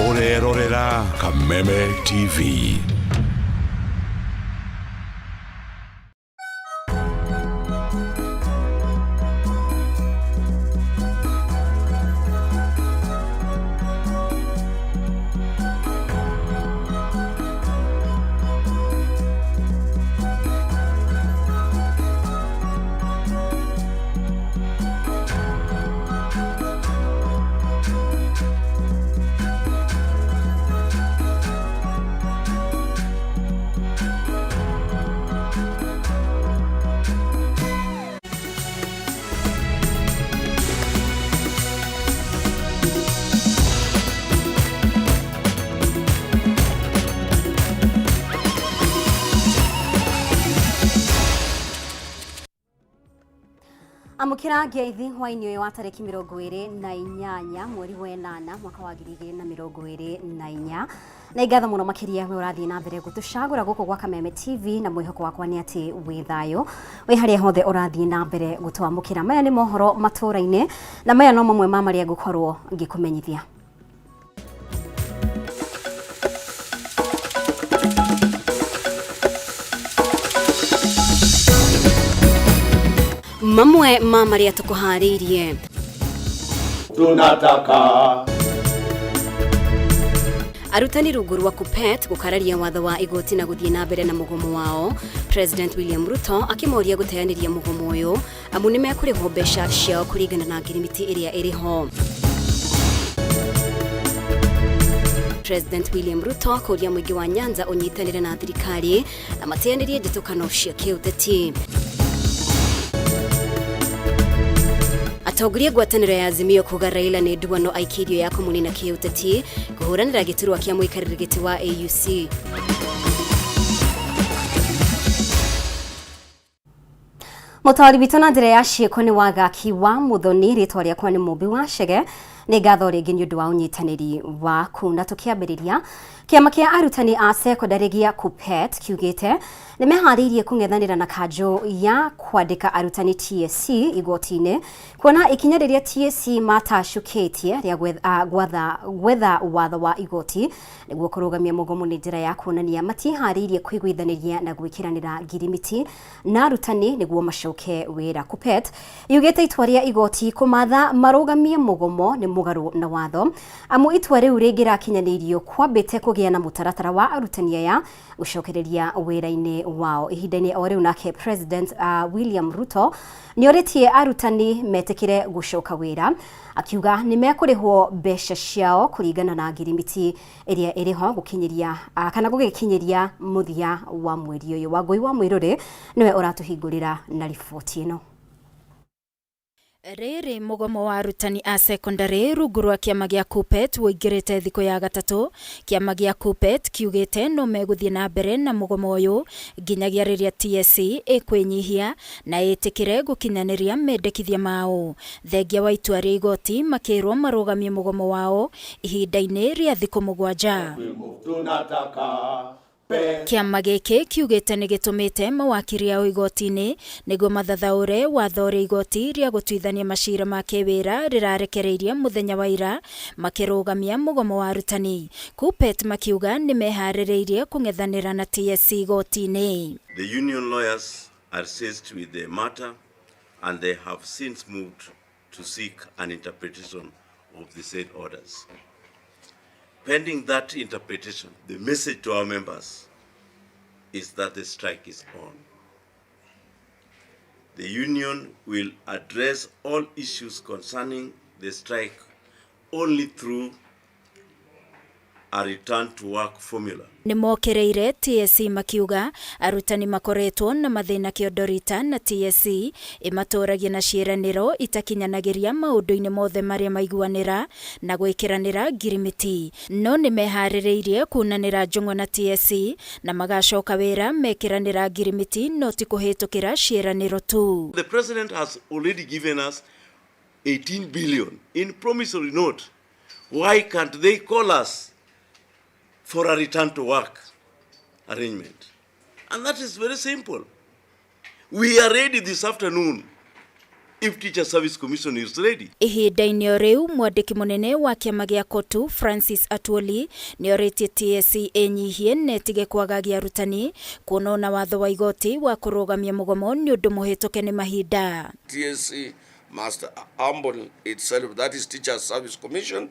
Orerorera Kameme TV. Amukira ngeithi hwaini uyu wa tariki 28 mweri wa 8 mwaka wa 2024 na igatho muno makiria we urathii na mbere gutucagura guku gwa Kameme TV na mwihoko wakwa ni ati wi thayo wi haria hothe urathii na mbere gutwamukira maya ni mohoro Matuuraini na maya no mamwe ma maria ngukorwo ngikumenyithia. Mamwe ma maria tukuharirie. Tunataka arutani rungu rwa KUPPET gukararia watho wa igoti na guthii na mbere na mugomo wao. President William Ruto akimoria guteaniria mugomo uyu amu ni mekurihwo mbeca ciao kuringana na ngirimiti iria iriho. President William Ruto kuria muingi wa Nyanza unyitanire na thirikari na mateanirie ndetukano cia kiuteti. Atongoria ngwataniro ya Azimio kuga Raila ni nduano aikirio ya kumunina kiuteti kuhuranira giturwa kia muikariri giti wa AUC. Mutari bitona ndire ya cieko ni wagaki wa muthoni ritwa riakwa ni Mumbi wa Chege ni ngatho ringi ni undu wa unyitaniri waku na tukiambiriria kiama kia arutani a secondary gia KUPPET kiugite ni meharirie kung'ethanira na kanjo ya kwandika arutani TSC igotine kuona ikinya riria TSC matashukitie ria gwetha watho wa igoti niguo kurugamia mugomo ni njira ya kuonania matiharirie kwiguithaniria na gwikiranira ngirimiti na arutani niguo macoke wira. KUPPET yugite itwa ria igoti kumatha marugamie mugomo ni mugaru na watho amu itwa riu ringira kinyanirio kwambite kugia na mutaratara wa arutani aya gucokereria wira-ini wao. Ihinda-ini o riu nake President William Ruto nioritie arutani metekire gucoka wira akiuga ni mekurihwo mbeca ciao kuringana na ngirimiti iria iriho gukinyiria kana gugikinyiria muthia wa mweri uyu. Wangui wa Mwiruri niwe uratuhingurira na riboti ino. Riri mugomo wa arutani a secondary rungu rwa kiama gia KUPPET woingirite thiko ya gatatu. Kiama gia KUPPET kiugite no meguthie na mbere na mugomo uyu nginyagia riria TSC ikwinyihia na itikire gukinyaniria mendekithia mao. Thengia wa itua ria igoti makirwo marugamie mugomo wao ihinda-ini ria thiko 7. tunataka Kiama giki kiugite ni gitumite mawakiri ao igoti-ini niguo mathathaure watho ria igoti ria gutwithania macira ma kiwira rirarekereirie muthenya wa ira makirugamia mugomo wa arutani. KUPPET makiuga ni mehaririirie kung'ethanira na TSC igoti-ini. The union lawyers are seized with the matter and they have since moved to seek an interpretation of the said orders. Pending that interpretation, the message to our members is that the strike is on. The union will address all issues concerning the strike only through a return to work formula. Ni mokereire TSC makiuga arutani makoretwo na mathina kiondorita na TSC imatoragia na ciiraniro itakinyanagiria maundu-ini mothe maria maiguanira na gwikiranira ngirimiti no ni mehaririirie kunanira njung'wa na TSC na magacoka wira mekiranira ngirimiti no ti kuhitukira ciiraniro tu. The president has already given us 18 billion in promissory note. Why can't they call us for a return to work arrangement? And that is very simple. We are ready this afternoon if Teacher Service Commission is ready. Ihinda-inĩ o rĩu mwandĩki mũnene wa kĩama gĩa KOTU Francis Atwoli nĩorĩtie TSC ĩnyihie na ĩtige kwagagia arutani kuona ona watho wa igoti wa kũrũgamia mũgomo nĩ ũndũ mũhĩtũke nĩ mahinda. TSC must humble itself, that is Teacher Service Commission,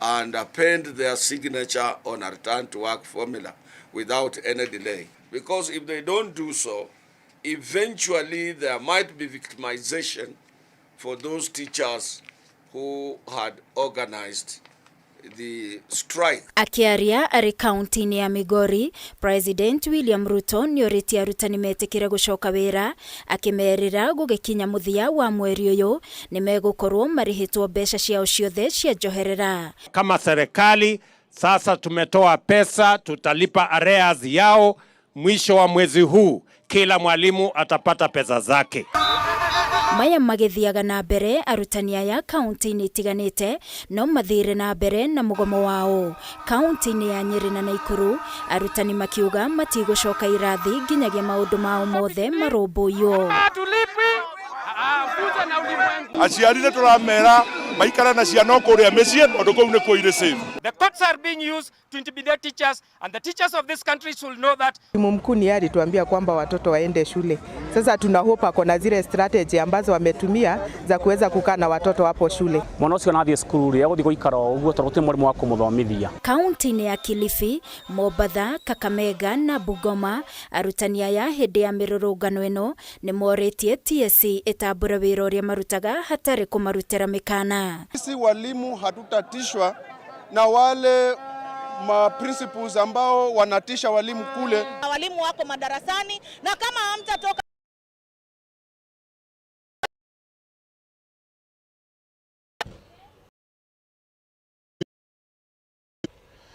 and append their signature on a return to work formula without any delay. Because if they don't do so, eventually there might be victimization for those teachers who had organized the strike. Akiaria arĩ kaunti-inĩ ya Migori, President William Ruto nĩorĩtie arutani metĩkĩre gũcoka wĩra, akĩmerĩra gũgĩkinya mũthia wa mweri ũyũ nĩmegũkorwo marĩhĩtwo mbeca ciao ciothe cia njoherera. Kama serikali sasa tumetoa pesa, tutalipa arrears yao mwisho wa mwezi huu. Kila mwalimu atapata pesa zake. Maya magĩthiaga na mbere, arutani aya kaunti-inĩ itiganĩte no mathire na mbere na mũgomo wao. Kaunti-inĩ ya Nyeri na Naikuru, arutani makiuga matigũcoka irathi nginyagia maũndũ mao mothe marũmbũiyo. Aciari turamera maikara na ciana kuria mĩciĩ ũndũ kũu nĩ kũirĩ safe. The courts are being used to intimidate teachers, and the teachers of this country should know that. Mkuu ni alituambia kwamba watoto waende shule. Sasa tunahopa kuna zile strategy ambazo wametumia za kuweza kukaa na watoto hapo shule. Mwana ũcio nathie cukuru ria guthii guikara ũguo tondũ mwarimu wa kũmũthomithia. Kaunti-inĩ ya Kilifi, Mombasa, Kakamega na Bungoma, arutani aya hĩndĩ ya mĩrũrũngano ĩno nĩmorĩtie TSC ĩtambũre wĩra ũrĩa marutaga hatarĩ kũmarutĩra mĩkana. Sisi walimu hatutatishwa na wale principals ambao wanatisha walimu kule. Walimu wako madarasani na kama hamtatoka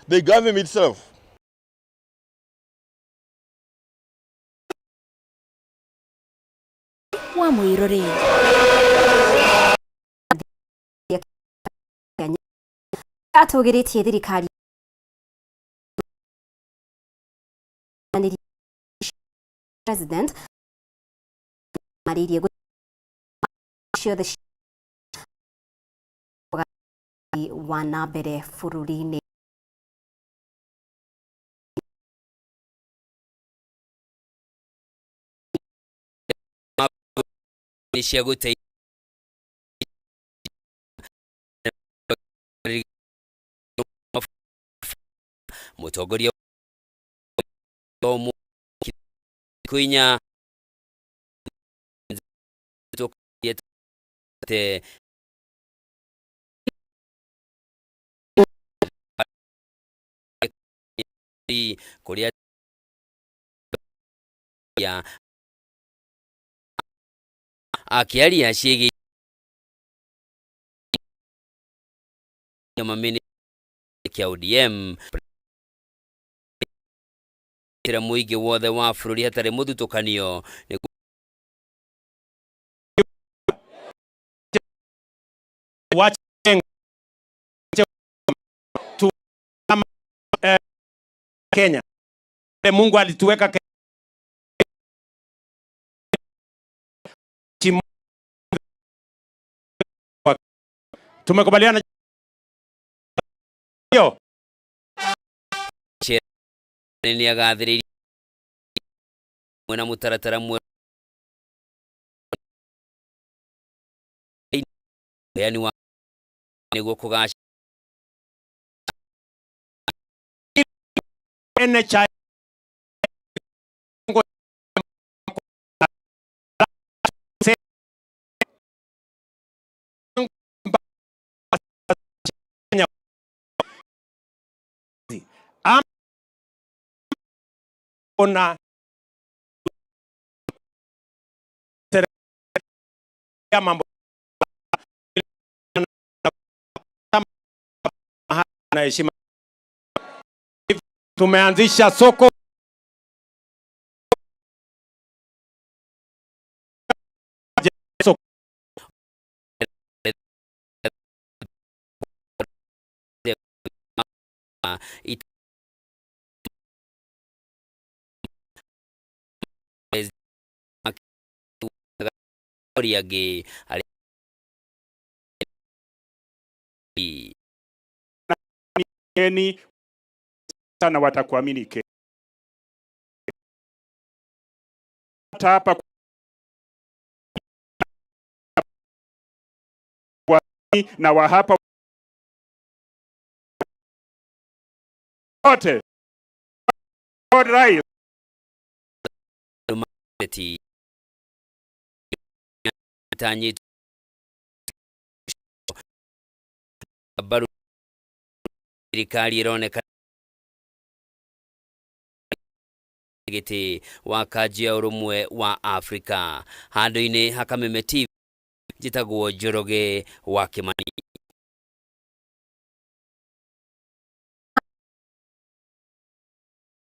The government itself. Wa Muirore. Atũgĩrĩtie thirikari president maririe ciothe wa na mbere bũrũri-inĩ. Cia gũteithia mũtongoria kuinya kuria akiaria ciĩgiĩ Kameme kia ODM tira muingi wothe wa bũrũri hatarĩ mũthutũkanio Kenya. Mungu alituweka tumekubaliana hiyo ni agathĩrĩirie mwena mũtaratara mwe yani wa nĩguo kũgaacĩra NHI ona ya mambo na heshima. Tumeanzisha soko oriage Eni sana watakuamini ke. Hapa na wahapa wote. All right. Tanyi baru serikali ironeka giti wa kajia urumwe wa Afrika handu-ini ha Kameme TV jitagwo Njoroge wa Kimani.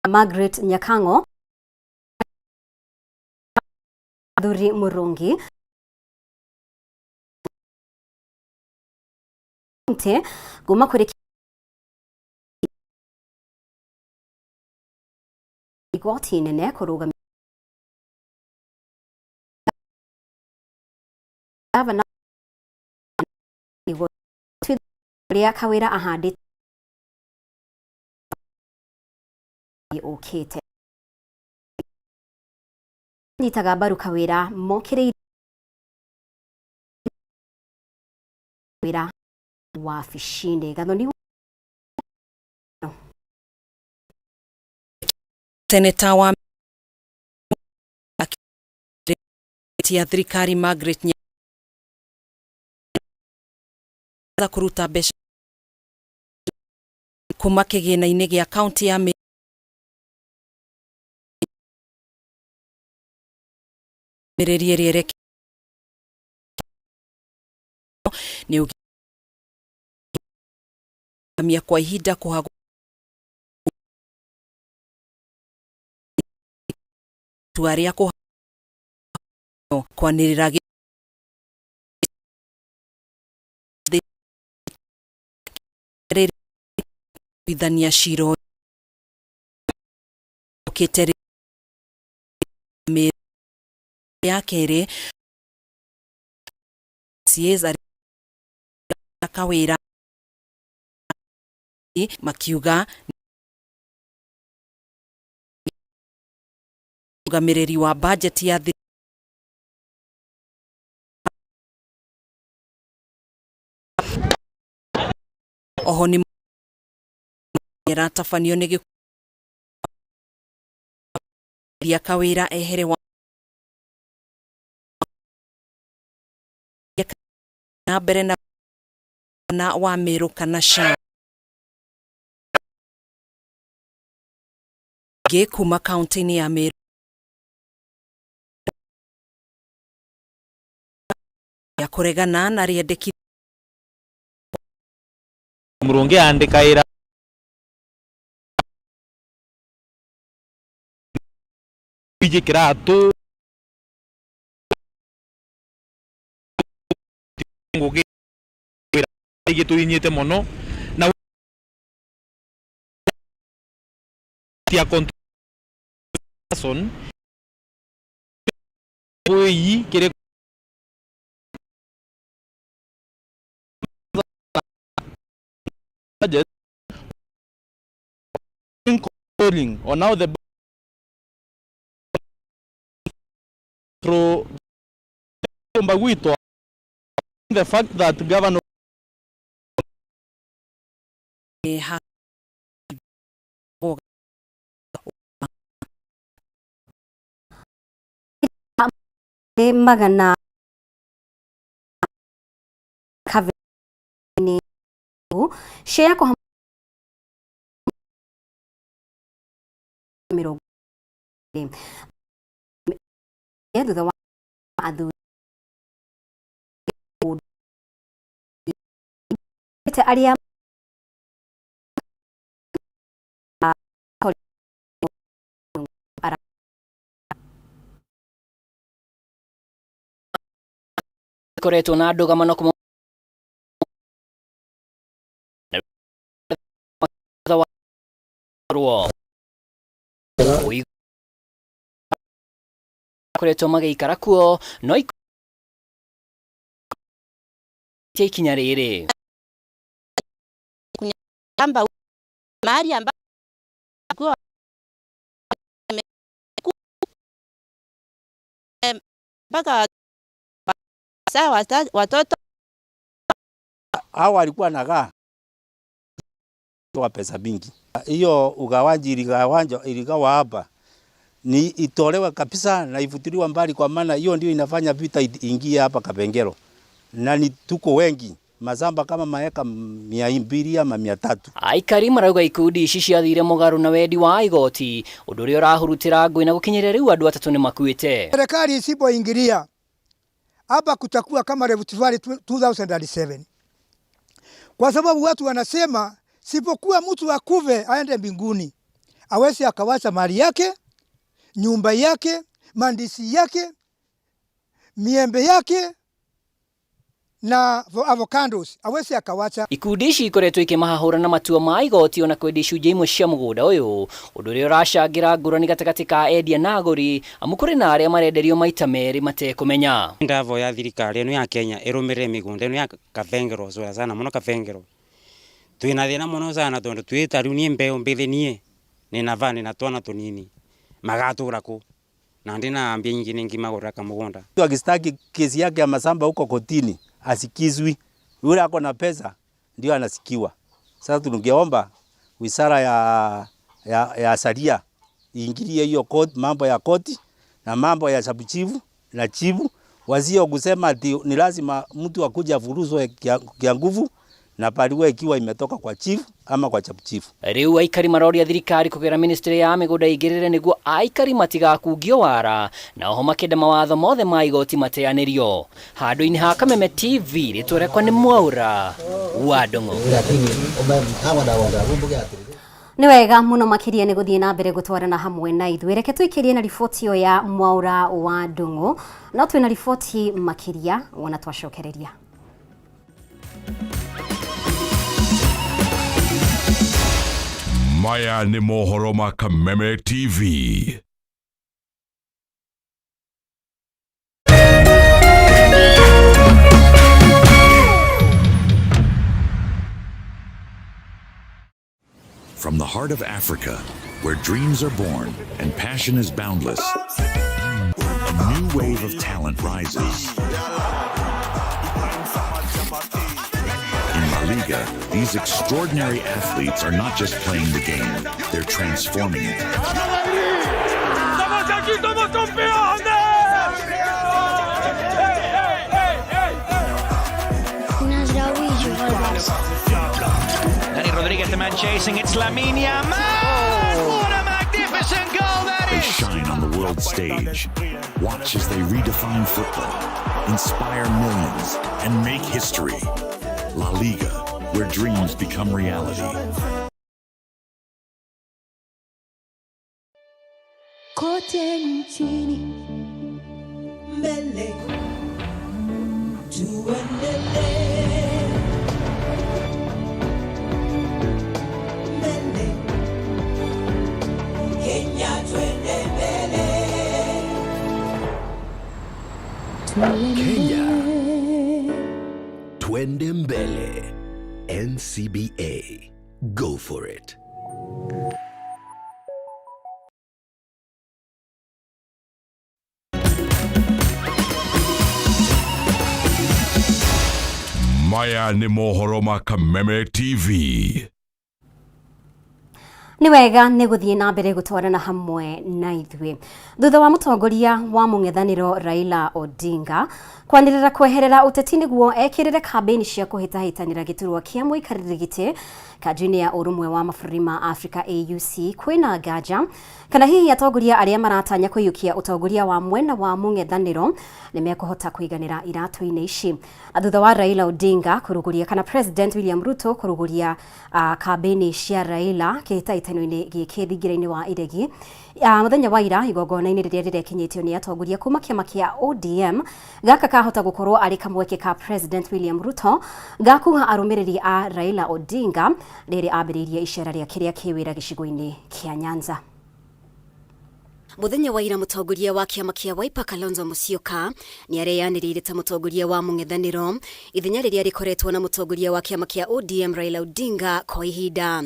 Margaret Nyakango Dhuri Murungi nte guma kuri igoti nene kuruga abana igoti ria kawira ahandi okete nitaga baru kawira mokire wira wa fishinde gathoni Seneta wa ya thirikari Margaret Nyakango kuruta mbeca kuma kigina-ini gia kaunti ya Meru mirerierere ni ugamia kwa ihinda kuhagu tuaria kwanirira bidhania shiro ketere ya kere sieza kawira makiuga ugamiriri wa budget ya oho ni ratafanio nigi ya kawira ehere wa na berena na wa Meru kana sha ge kuma county ni ya Meru ya kuregana na riendeki Murungi andikaira ijikira tu ngugi gitu inyite mono na tia control poi kire budget controlling or now the through the fact that governor magana kavini share kwa Meru yedu da adu ite aria koretwo na ndũgamano kuma koretwo magĩikara kuo no atia ikinya riri Amba mahali ambapo mpaka sawa watoto hao walikuwa nagaa kwa pesa mingi. Hiyo ugawaji iligawa hapa ni itolewe kabisa na ifutiliwa mbali, kwa maana hiyo ndio inafanya vita ingie hapa Kapengero, na ni tuko wengi mazamba kama maeka 200 ama 300. Aikari marauga ikundi ici ciathire mugaru na wendi wa igoti undu uri urahurutira ngui na gukinyira riu andu atatu ni makuite. Serikali isipoingilia hapa kutakuwa kama Rift Valley 2007, kwa sababu watu wanasema sipokuwa mtu akuve aende mbinguni awezi akawacha mali yake, nyumba yake, mandisi yake, miembe yake na avocados awezi akawacha. Ikundi ici ikoretwo ikimahahura na matua ma igoti ona kwendi icunjĩ imwe cia mugunda uyu undu uria uracangĩra ngũrani gatagatĩ ka endia na agũri amu kũrĩ na arĩa marenderio maita merĩ matekũmenya. Ndavo ya thirikari ĩno ya Kenya ĩrũmĩrĩre mĩgũnda ĩno ya Kapengero sana mũno Kapengero. Twina thĩna mũno sana tondu twĩta rĩu niĩ mbeũ mbĩthĩ nina vani na twana tunini magatũra ku na ndina ambia nyingi ningi magũra kamugunda. Akistaki kesi yake ya masamba huko kotini asikizwi, yule ako na pesa ndio anasikiwa. Sasa tungeomba wizara ya Sharia iingilie hiyo mambo ya koti na mambo ya sabuchivu na chivu, wazio kusema ati ni lazima mtu akuja vuruzwe kia nguvu na paliwe ikiwa imetoka kwa chief ama kwa chapuchifu. Riu aikari maroria thirikari kugera ministry ya migunda igirire niguo aikari matigakungio wara na oho makenda mawatho mothe ma igoti mateanirio. Handu-ini ha Kameme TV ritwerekwa ni Mwaura wa Ndung'u. Ni wega muno makiria ni guthie na mbere gutwarana hamwe na ithuĩ. Reke twikirie na riboti yo ya Mwaura wa Ndung'u, no twina riboti makiria wona twacokereria. Maya ni mohoro ma Kameme TV. From the heart of Africa, where dreams are born and passion is boundless, a new wave of talent rises. In La Liga, these extraordinary athletes are not just playing the game, they're transforming it. Danny Rodriguez, the man chasing, it's Lamine Yamal! What a magnificent goal that is! They shine on the world stage. Watch as they redefine football, inspire millions, and make history. La Liga, where dreams become reality. Kote nchini mbele tuendelee, mbele Kenya twende mbele, Kenya twende mbele. NCBA, go for it. Maya ni mohoro ma Kameme TV. Ni wega ni guthie na mbere gutwarana hamwe na ithuĩ. Thutha wa mutongoria wa mung'ethanĩro Raila Odinga kwanĩrĩra kweherera ũteti nĩguo ekĩrĩre kambĩini cia kũhĩtahĩtanĩra gĩturwa kĩa mũikarĩri gĩtĩ kanjũ-inĩ ya ũrũmwe wa mabũrũri ma Africa AUC, kwĩna nganja kana hihi atongoria arĩa maratanya kũiyũkia ũtongoria wa mwena wa mũng'ethanĩro nĩ mekũhota kũiganĩra iratũ-inĩ ici. Thutha wa Raila Odinga kũrũgũria kana President William Ruto kũrũgũria kambĩini cia Raila kĩhĩtahĩtano-inĩ gĩkĩ thingira-inĩ wa iregi, muthenya wa ira igongona-inĩ rĩrĩa rĩrekinyĩtio nĩ atongoria kuma kĩama kĩa ODM gaka kahota gũkorwo arĩ kamweke ka President William Ruto gakuha arũmĩrĩri a Raila Odinga rĩrĩ ambĩrĩirie icera rĩa kĩrĩa kĩwĩra gĩcigo-inĩ kĩa Nyanza. Muthenya wa ira mutongoria wa kiama kia Wiper Kalonzo Musyoka ni areyanirire ta mutongoria wa mung'ethaniro ithenya riria rikoretwo na mutongoria wa kiama kia ODM Raila Odinga kwa ihinda.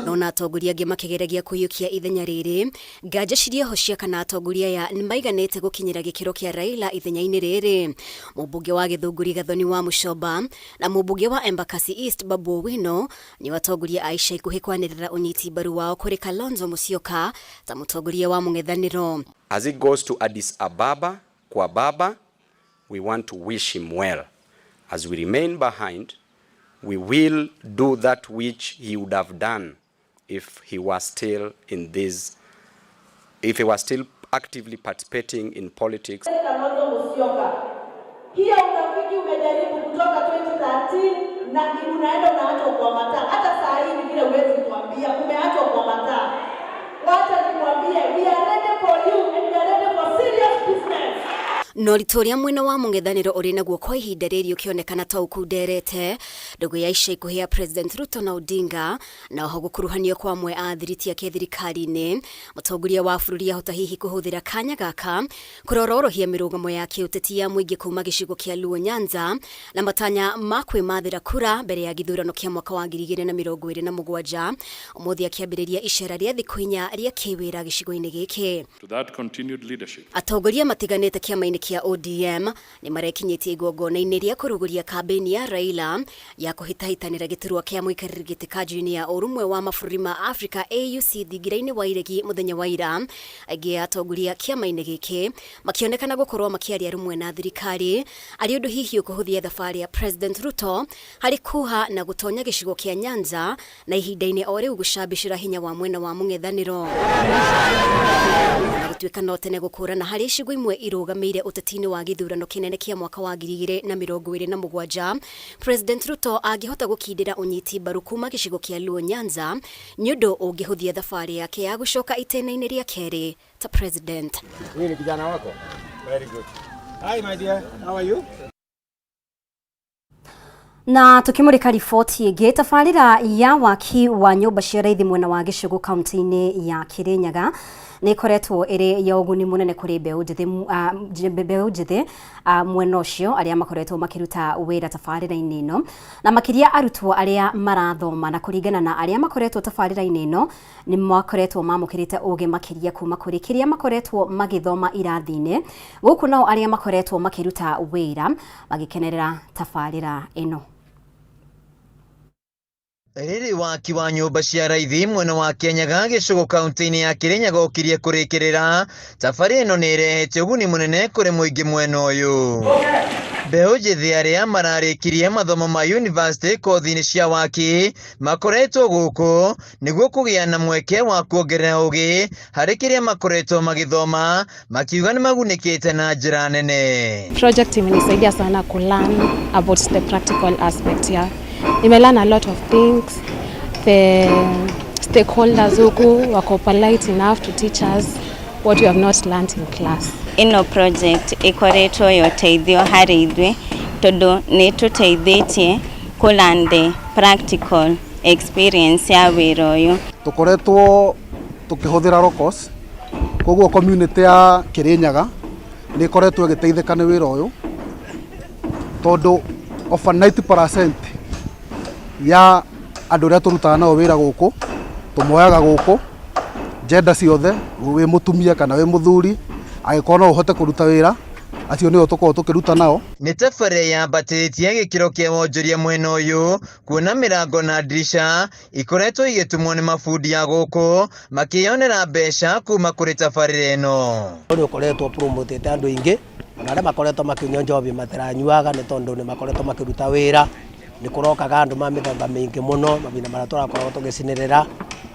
Nona atongoria angĩ makĩgeragia kũiyũkia ithenya rĩrĩ, nganja ciria hocia kana atongoria ya nĩmaiganĩte gũkinyĩra gĩkĩro kia Raila ithenya-inĩ rĩrĩ. Mũmbunge wa Gĩthũngũri Gathoni wa Mũcoba na mũmbunge wa Embakasi East Babu Owino ni atongoria a ica ikuhĩ kwanĩrĩra ũnyiti mbaru wao kũrĩ Kalonzo Musyoka ta mutongoria wa mung'ethaniro. As it goes to Addis Ababa, kwa baba, we want to wish him well. As we remain behind, we will do that which he would have done if he was still actively participating in politics. Kalonzo Musyoka, hiyo unafiki umejaribu kutoka 2013 na unaenda unaachwa kwa mataa. Hata saa hii vile huwezi kuambia umeachwa kwa mataa. Wacha nikwambie, we are ready for you and we are ready for serious business. No ritoria mwena wa mung'ethaniro uri naguo kwa ihinda rĩrĩ ũkĩonekana ta ũkunderete ndogo ya ica ikuhĩ ya President Ruto na Odinga na oho gũkuruhanio kwa amwe a thiriti yake thirikari-inĩ. Mũtongoria wa bũrũri ahota hihi kũhũthĩra kanya gaka kũrororohia mĩrũgamo ya kĩũteti ya mũingĩ kuma gĩcigo kĩa Luo Nyanza na matanya ma kwĩmathĩra kura mbere ya gĩthurano kĩa mwaka wa 2027 ũmũthĩ akĩambĩrĩria icera rĩa thikũ 4 rĩa kĩwĩra gĩcigo-inĩ gĩkĩ. To that continued leadership. Atongoria matiganĩte kĩama-inĩ kia ODM ni marekinyĩtie igongona-inĩ rĩa kũrugũria kambeni ya Raila ya kũhĩtahĩtanĩra gĩturwa kĩa mũikarĩri gĩtĩ kanjũ-inĩ ya ũrũmwe wa mabũrũri ma Africa AUC thingira-inĩ wa iregi mũthenya wa ira. Aingĩ atongoria kĩama-inĩ gĩkĩ makĩonekana gũkorwo makĩaria rumwe na thirikari arĩ ũndũ hihi ũkũhũthia thabarĩ ya President Ruto harĩ kuha na gũtonya gĩcigo kĩa Nyanza na ihinda-inĩ o rĩu gũcambĩcĩra hinya wa mwena wa mũng'ethanĩro. Na gũtuĩka no tene gũkũrana harĩ icigo imwe irũgamĩire ũteti-inĩ wa gĩthurano kĩnene kĩa mwaka wa 2027, President Ruto angĩhota gũkindĩra ũnyiti mbaru kuma gĩcigo kĩa Luo Nyanza nĩ ũndũ ũngĩhũthia thabarĩ yake ya gũcoka itĩna-inĩ rĩa kerĩ ta president. Huyu ni kijana wako? Very good. Hi my dear, how are you? Na tukimurika riboti ĩngĩ, tabarĩra ya waki wa nyũmba cia raithi mwena wa gĩcigo kaunti-inĩ ya Kirinyaga nĩ ĩkoretwo ĩrĩ ya ũguni mũnene kũrĩ mbeũ njĩthĩ mwena ũcio arĩa makoretwo makĩruta wĩra tabarĩra-inĩ ĩno na makĩria arutwo arĩa marathoma, na kũringana na arĩa makoretwo tabarĩra-inĩ ĩno nĩ makoretwo mamũkĩrĩte ũgĩ makĩria kuma kũrĩ kĩrĩa makoretwo magĩthoma irathi-inĩ, gũkũ nao arĩa makoretwo makĩruta wĩra magĩkenerera tabarĩra ĩno. Rĩrĩ waki wa nyũmba cia raithi mwena wa Kirinyaga gĩcigo kaunti-inĩ ya Kirinyaga ũkirie kũrĩkĩrĩra, tabarĩra ĩno nĩ ĩrehete ũguni mũnene kũrĩ mũingĩ mwena ũyũ. Mbeũ njĩthĩ arĩa mararĩkirie mathomo ma university kothi-inĩ cia waki makoretwo gũkũ nĩguo kũgĩa na mweke wa kuongerera ũgĩ harĩ kĩrĩa makoretwo magĩthoma, makiuga nĩ magunĩkĩte na njĩra nene. Project imenisaidia sana ku learn about the practical aspect here. Nimelearn a lot of things. The stakeholders huku wako polite enough to teach us what we have not learned in class. Ino project ikoretwo yoteithio harĩ ithuĩ tondũ nĩ tũteithĩtie ku learn the practical experience ya wĩra ũyũ. Tukoretwo tukĩhũthĩra locals, koguo community ya Kirinyaga nĩ ikoretwo ĩgĩteithĩka nĩ wĩra ũyũ tondũ over 90% ya andũ arĩa tũrutaga nao wĩra gũkũ tũmoyaga gũkũ, gender ciothe, wĩ mũtumia kana wĩ mũthuri, agĩkorwo no ũhote kũruta wĩra, acio nĩo tũkoragwo tũkĩruta nao. Nĩ tabarĩra yambatĩrĩtie gĩkĩro kĩa wonjoria mwena ũyũ, kuona mĩrango na ndirisha ikoretwo igĩtumwo nĩ mabundi ya gũkũ makĩyonera mbeca kuma kũrĩ tabarĩra ĩno. Nĩ ũkoretwo promote andũ aingĩ na arĩa makoretwo makĩnyua njobi mataranyuaga nĩ tondũ nĩ makoretwo makĩruta wĩra. Nĩ kũrokaga andũ ma mĩthemba mĩingĩ mũno, mabina marĩa tũrakoragwo tũgĩcinĩrĩra,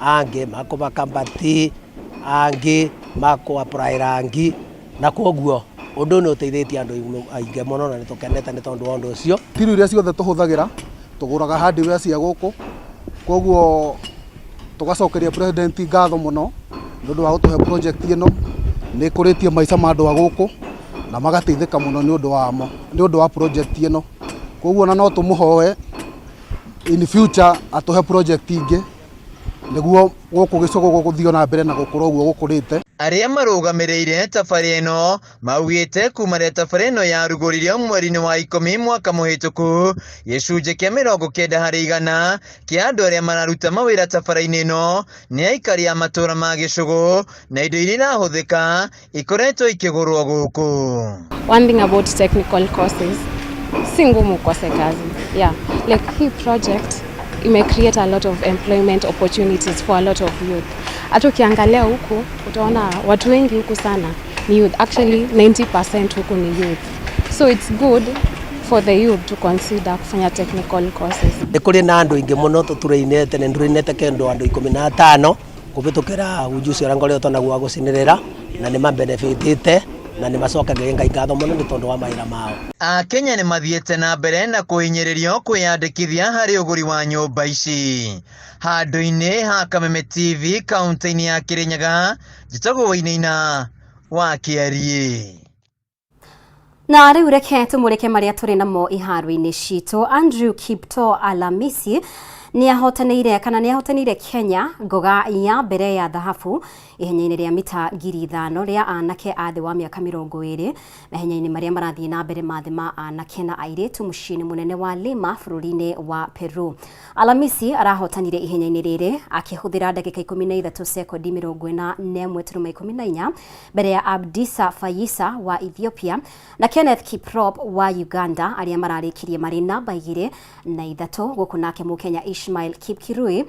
angĩ makũbaka mbati, angĩ makũapply rangi, na koguo ũndũ nĩ ũteithĩtie andũ aingĩ mũno na nĩ tũkenete nĩ tondũ wa ũndũ ũcio. Tiru iria ciothe tũhũthagĩra tũgũraga hardware cia gũkũ, koguo tũgacokeria president ngatho mũno nĩ ũndũ wa gũtũhe project ĩno, nĩ ĩkũrĩtie maica ma andũ a gũkũ na magateithĩka mũno nĩ ũndũ wa project ĩno. Koguo na no tũmũhoe in future atuhe project ingĩ niguo guku gicogo guthio na mbere na gukura uguo gukurite. Aria marugamirire tafari ino maugite kumare tafari ino yaruguririo mweri-ini wa 10 mwaka muhituku gicunje kia 90% kia andu aria mararuta mawira tafari-ini ino ni aikari a matura ma gicugu na indo iria irahuthika ikoretwo ikigurwo guku. One thing about technical courses, si ngumu kose kazi. Yeah, like hii project create a lot of employment opportunities for a lot of youth. Hata ukiangalia huku utaona watu wengi huku sana ni youth. Actually 90% huku ni youth. So it's good for the youth to consider kufanya technical courses. Kuri na andu ingi muno tuturinete ne ndurinete kendo andu 15 kubitukira ujuzi rangole otonaguo gucinirira na ni mabenefitite na ni macokagira ngatho muno ni tondu wa maira mao. Akenya ni mathiete na mbere na kuhinyiririo kwiyandikithia hari uguri wa nyumba ici. Handu-ini ha Kameme TV kaunti-ini ya Kirinyaga njitagwo Inaina wa Kiarie. Na riu reke tumurike maria turi namo iharu-ini citu. Andrew Kipto Alamisi ni ahotanire Kenya ngoga ya mbere ya dhahabu ihenya-ini ria mita 5,000 ria anake a thi wa miaka 20 mahenya-ini maria marathie na mbere mathi ma anake na airitu muciini munene wa Lima bururi-ini wa Peru. Alamisi arahotanire ihenya-ini riri akihuthira dakika 13 sekondi 41.14 mbere ya Abdisa Fayisa wa Ethiopia na Kenneth Kiprop wa Uganda aria mararikirie mari namba 2 na 3 guku nake Mukenya Ishmael Kipkirui